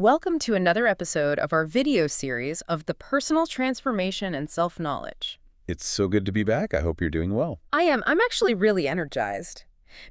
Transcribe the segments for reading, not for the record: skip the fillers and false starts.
Welcome to another episode of our video series of the personal transformation and self-knowledge. It's so good to be back. I hope you're doing well. I'm actually really energized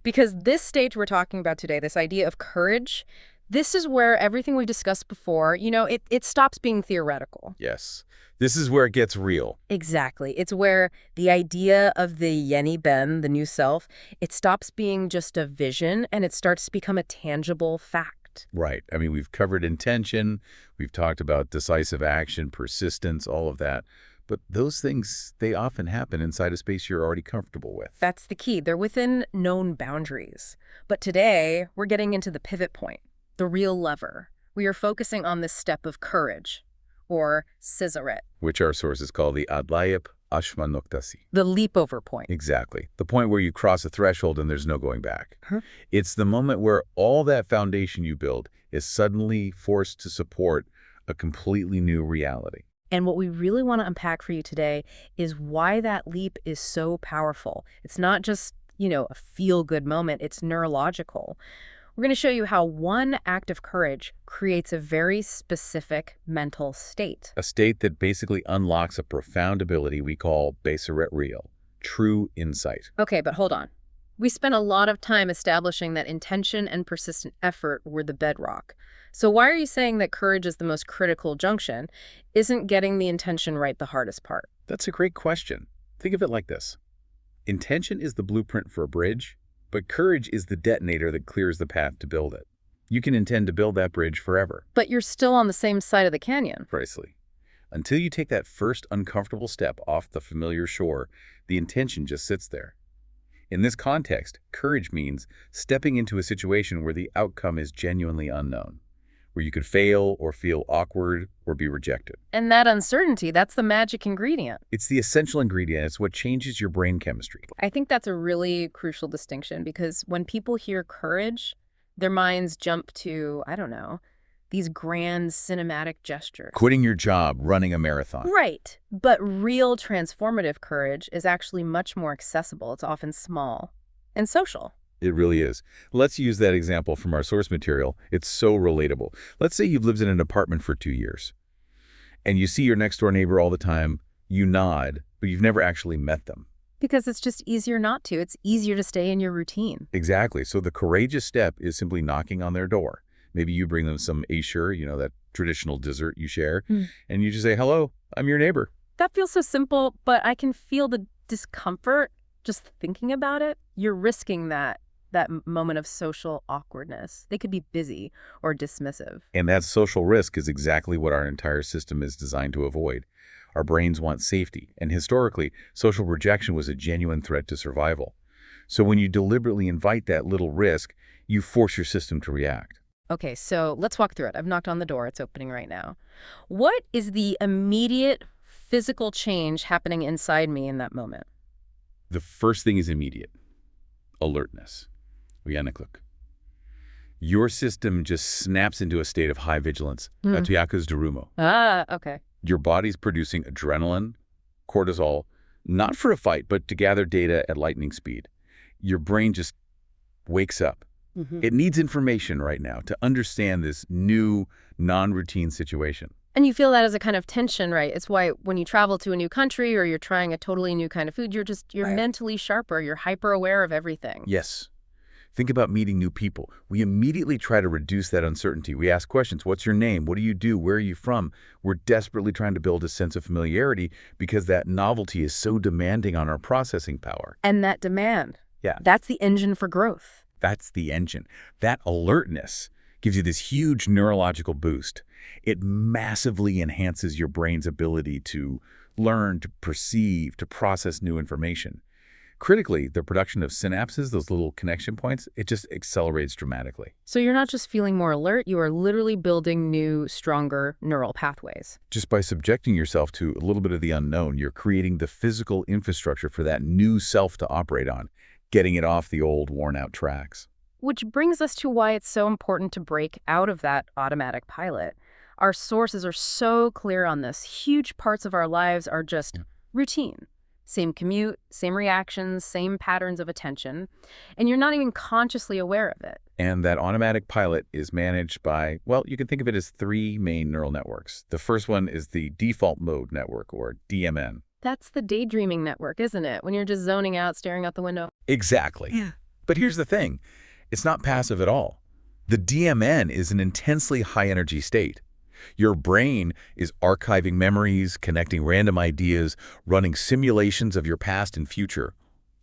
because this stage we're talking about today, this idea of courage, this is where everything we've discussed before, it stops being theoretical. Yes. This is where it gets real. Exactly. It's where the idea of the Yeni Ben, the new self, it stops being just a vision and it starts to become a tangible fact. Right. I mean, we've covered intention. We've talked about decisive action, persistence, all of that. But those things, they often happen inside a space you're already comfortable with. That's the key. They're within known boundaries. But today, we're getting into the pivot point, the real lever. We are focusing on this step of courage, or Basiret. Which our sources call the Adlayip Ashma Noktasi. The leapover point. Exactly. The point where you cross a threshold and there's no going back. Huh? It's the moment where all that foundation you build is suddenly forced to support a completely new reality. And what we really want to unpack for you today is why that leap is so powerful. It's not just, a feel-good moment. It's neurological. We're going to show you how one act of courage creates a very specific mental state. A state that basically unlocks a profound ability we call Basiret real, true insight. Okay, but hold on. We spent a lot of time establishing that intention and persistent effort were the bedrock. So why are you saying that courage is the most critical junction? Isn't getting the intention right the hardest part? That's a great question. Think of it like this. Intention is the blueprint for a bridge, but courage is the detonator that clears the path to build it. You can intend to build that bridge forever. But you're still on the same side of the canyon. Precisely. Until you take that first uncomfortable step off the familiar shore, the intention just sits there. In this context, courage means stepping into a situation where the outcome is genuinely unknown, where you could fail or feel awkward or be rejected. And that uncertainty, that's the magic ingredient. It's the essential ingredient. It's what changes your brain chemistry. I think that's a really crucial distinction because when people hear courage, their minds jump to, these grand cinematic gestures. Quitting your job, running a marathon. Right. But real transformative courage is actually much more accessible. It's often small and social. It really is. Let's use that example from our source material. It's so relatable. Let's say you've lived in an apartment for 2 years, and you see your next-door neighbor all the time. You nod, but you've never actually met them. Because it's just easier not to. It's easier to stay in your routine. Exactly. So the courageous step is simply knocking on their door. Maybe you bring them some ashur, that traditional dessert you share, and you just say, hello, I'm your neighbor. That feels so simple, but I can feel the discomfort just thinking about it. You're risking that moment of social awkwardness. They could be busy or dismissive. And that social risk is exactly what our entire system is designed to avoid. Our brains want safety, and historically, social rejection was a genuine threat to survival. So when you deliberately invite that little risk, you force your system to react. Okay, so let's walk through it. I've knocked on the door. It's opening right now. What is the immediate physical change happening inside me in that moment? The first thing is immediate. Alertness. Uyanıklık. Your system just snaps into a state of high vigilance. Atuyakız durumu. Okay. Your body's producing adrenaline, cortisol, not for a fight, but to gather data at lightning speed. Your brain just wakes up. It needs information right now to understand this new, non-routine situation. And you feel that as a kind of tension, right? It's why when you travel to a new country or you're trying a totally new kind of food, you're mentally sharper. You're hyper aware of everything. Yes. Think about meeting new people. We immediately try to reduce that uncertainty. We ask questions. What's your name? What do you do? Where are you from? We're desperately trying to build a sense of familiarity because that novelty is so demanding on our processing power. And that demand. Yeah. That's the engine for growth. That's the engine. That alertness gives you this huge neurological boost. It massively enhances your brain's ability to learn, to perceive, to process new information. Critically, the production of synapses, those little connection points, it just accelerates dramatically. So you're not just feeling more alert, you are literally building new, stronger neural pathways. Just by subjecting yourself to a little bit of the unknown, you're creating the physical infrastructure for that new self to operate on, getting it off the old, worn-out tracks. Which brings us to why it's so important to break out of that automatic pilot. Our sources are so clear on this. Huge parts of our lives are just routine. Same commute, same reactions, same patterns of attention, and you're not even consciously aware of it. And that automatic pilot is managed by, well, you can think of it as three main neural networks. The first one is the default mode network, or DMN. That's the daydreaming network, isn't it? When you're just zoning out, staring out the window. Exactly. Yeah. But here's the thing. It's not passive at all. The DMN is an intensely high-energy state. Your brain is archiving memories, connecting random ideas, running simulations of your past and future,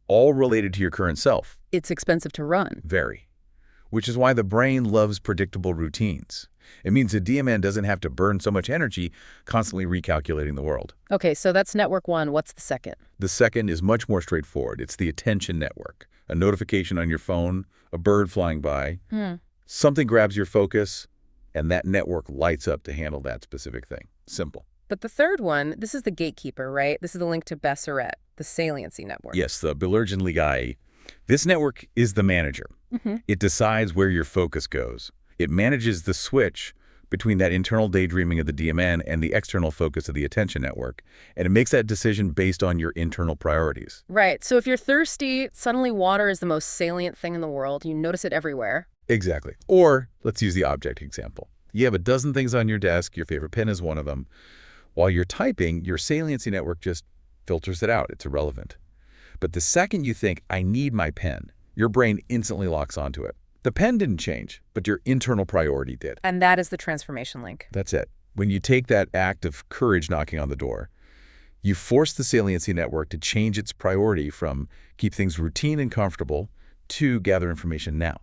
all related to your current self. It's expensive to run. Very. Which is why the brain loves predictable routines. It means the DMN doesn't have to burn so much energy constantly recalculating the world. Okay, so that's network one. What's the second? The second is much more straightforward. It's the attention network. A notification on your phone, a bird flying by, something grabs your focus, and that network lights up to handle that specific thing. Simple. But the third one, this is the gatekeeper, right? This is the link to Basiret, the Saliency Network. Yes, the Basiret. This network is the manager. It decides where your focus goes. It manages the switch between that internal daydreaming of the DMN and the external focus of the attention network, and it makes that decision based on your internal priorities. Right. So if you're thirsty, suddenly water is the most salient thing in the world. You notice it everywhere. Exactly. Or let's use the object example. You have a dozen things on your desk. Your favorite pen is one of them. While you're typing, your saliency network just filters it out. It's irrelevant. But the second you think, I need my pen, your brain instantly locks onto it. The pen didn't change, but your internal priority did. And that is the transformation link. That's it. When you take that act of courage knocking on the door, you force the saliency network to change its priority from keep things routine and comfortable to gather information now.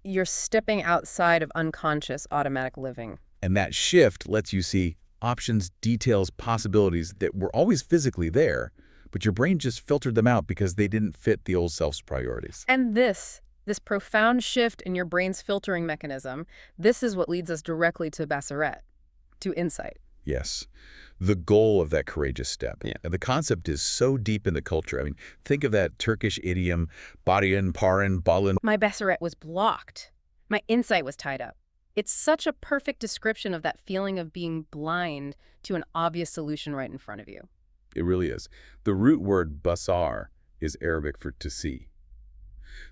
You're stepping outside of unconscious automatic living. And that shift lets you see options, details, possibilities that were always physically there, but your brain just filtered them out because they didn't fit the old self's priorities. And this profound shift in your brain's filtering mechanism, this is what leads us directly to Basiret, to insight. Yes. The goal of that courageous step. Yeah. And the concept is so deep in the culture. I mean, think of that Turkish idiom, bariyen, parin, balin. My Basiret was blocked. My insight was tied up. It's such a perfect description of that feeling of being blind to an obvious solution right in front of you. It really is. The root word basar is Arabic for to see.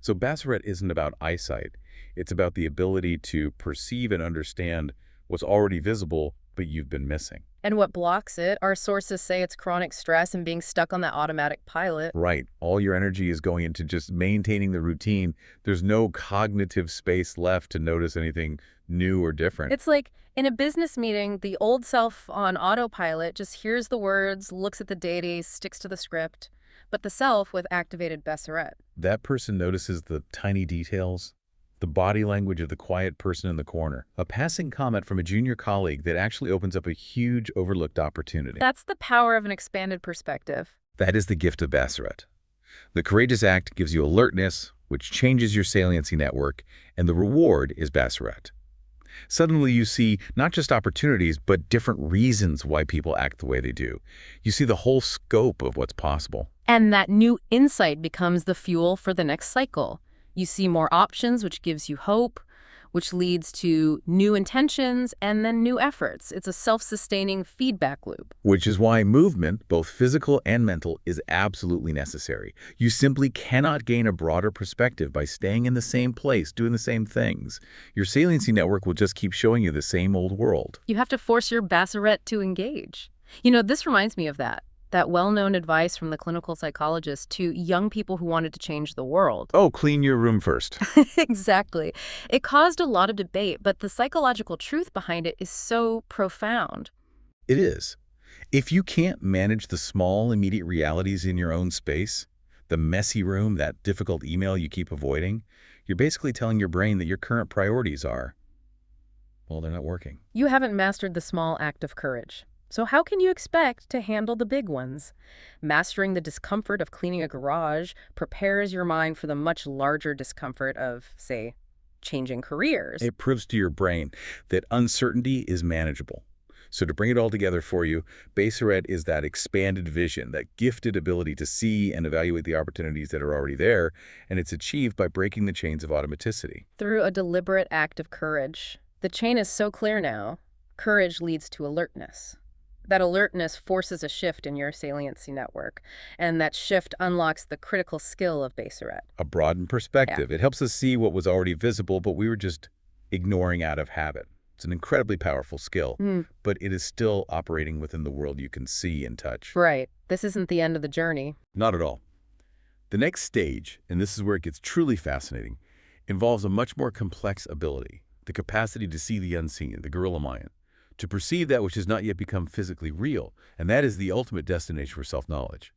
So Basiret isn't about eyesight. It's about the ability to perceive and understand what's already visible, but you've been missing. And what blocks it? Our sources say it's chronic stress and being stuck on that automatic pilot. Right. All your energy is going into just maintaining the routine. There's no cognitive space left to notice anything new or different. It's like in a business meeting, the old self on autopilot just hears the words, looks at the data, sticks to the script. But the self with activated Basiret. That person notices the tiny details, the body language of the quiet person in the corner, a passing comment from a junior colleague that actually opens up a huge overlooked opportunity. That's the power of an expanded perspective. That is the gift of Basiret. The courageous act gives you alertness, which changes your saliency network, and the reward is Basiret. Suddenly you see not just opportunities, but different reasons why people act the way they do. You see the whole scope of what's possible. And that new insight becomes the fuel for the next cycle. You see more options, which gives you hope, which leads to new intentions and then new efforts. It's a self-sustaining feedback loop. Which is why movement, both physical and mental, is absolutely necessary. You simply cannot gain a broader perspective by staying in the same place, doing the same things. Your saliency network will just keep showing you the same old world. You have to force your Basiret to engage. You know, this reminds me of that well-known advice from the clinical psychologist to young people who wanted to change the world. Oh, clean your room first. Exactly. It caused a lot of debate, but the psychological truth behind it is so profound. It is. If you can't manage the small, immediate realities in your own space, the messy room, that difficult email you keep avoiding, you're basically telling your brain that your current priorities are, well, they're not working. You haven't mastered the small act of courage. So how can you expect to handle the big ones? Mastering the discomfort of cleaning a garage prepares your mind for the much larger discomfort of, say, changing careers. It proves to your brain that uncertainty is manageable. So to bring it all together for you, Basiret is that expanded vision, that gifted ability to see and evaluate the opportunities that are already there, and it's achieved by breaking the chains of automaticity. Through a deliberate act of courage. The chain is so clear now. Courage leads to alertness. That alertness forces a shift in your saliency network, and that shift unlocks the critical skill of Basiret. A broadened Yeah. perspective. It helps us see what was already visible, but we were just ignoring out of habit. It's an incredibly powerful skill, Mm, but it is still operating within the world you can see and touch. right. This isn't the end of the journey. Not at all. The next stage, and this is where it gets truly fascinating, involves a much more complex ability, the capacity to see the unseen, the gorilla mind, to perceive that which has not yet become physically real, and that is the ultimate destination for self-knowledge.